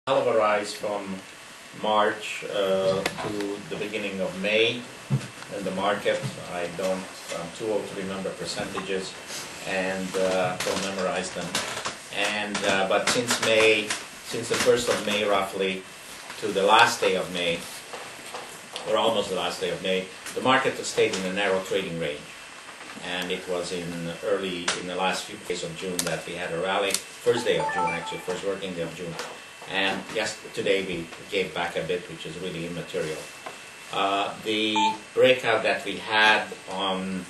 hell of a rise from March to the beginning of May in the market. I'm too old to remember percentages and don't memorize them. But since the 1st of May roughly to the last day of May, or almost the last day of May, the market stayed in a narrow trading range. And it was in the last few days of June that we had a rally, first day of June actually, first working day of June. And yes, today we gave back a bit, which is really immaterial. The breakout that we had on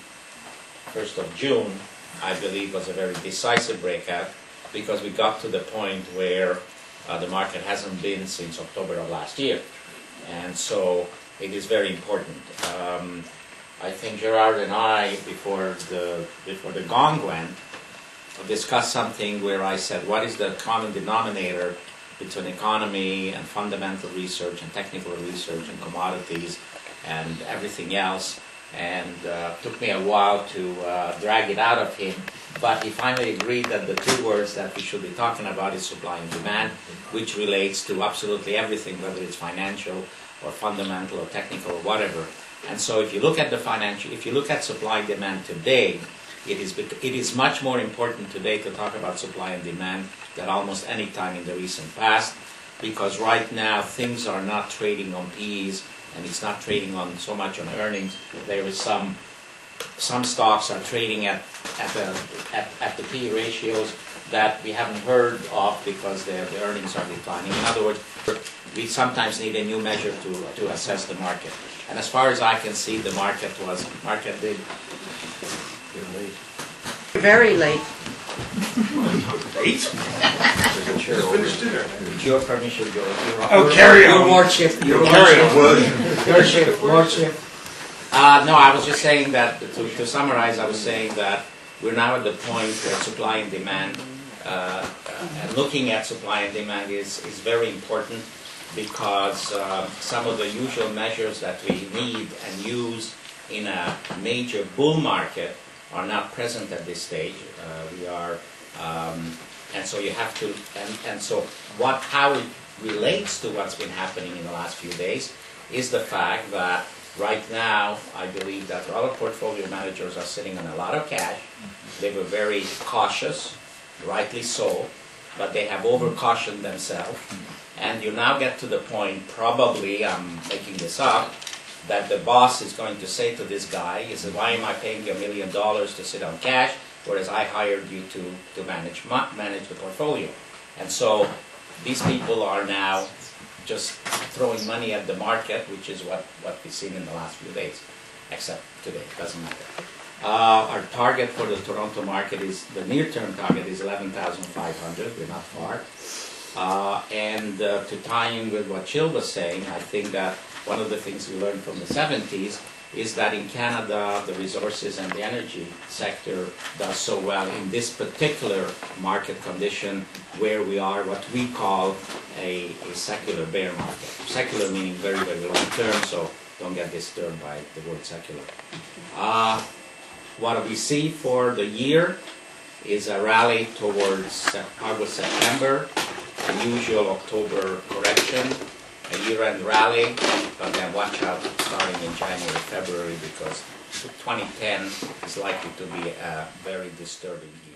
1st of June, I believe, was a very decisive breakout because we got to the point where the market hasn't been since October of last year. And so it is very important. I think Gerard and I, before the gong went, discussed something where I said, what is the common denominator between economy and fundamental research and technical research and commodities and everything else? And took me a while to drag it out of him, but he finally agreed that the two words that we should be talking about is supply and demand, which relates to absolutely everything, whether it's financial or fundamental or technical or whatever. And so if you look at if you look at supply and demand today, it is much more important today to talk about supply and demand than almost any time in the recent past, because right now things are not trading on PEs, and it's not trading on so much on earnings. There is some stocks are trading at the PE ratios that we haven't heard of because the earnings are declining. In other words, we sometimes need a new measure to assess the market. And as far as I can see, the market did very late. Late? Finished dinner. With your permission, go. Oh, carry on. Your lordship. Your lordship. Lordship. No, I was just saying that, to summarize, I was saying that we're now at the point where supply and demand, and looking at supply and demand is very important because some of the usual measures that we need and use in a major bull market are not present at this stage. And so you have to, and so how it relates to what's been happening in the last few days is the fact that right now, I believe that a lot of portfolio managers are sitting on a lot of cash. They were very cautious, rightly so, but they have over-cautioned themselves. And you now get to the point, probably, I'm making this up, that the boss is going to say to this guy, he said, why am I paying you $1 million to sit on cash, whereas I hired you to manage the portfolio? And so these people are now just throwing money at the market, which is what we've seen in the last few days, except today, it doesn't matter. Our target for the Toronto market the near-term target is 11,500, we're not far. And to tie in with what Jill was saying, I think that one of the things we learned from the 70s is that in Canada, the resources and the energy sector does so well in this particular market condition where we are what we call a secular bear market. Secular meaning very, very long term, so don't get disturbed by the word secular. What we see for the year is a rally towards August, September, the usual October correction, a year-end rally, but then watch out starting in January, February, because 2010 is likely to be a very disturbing year.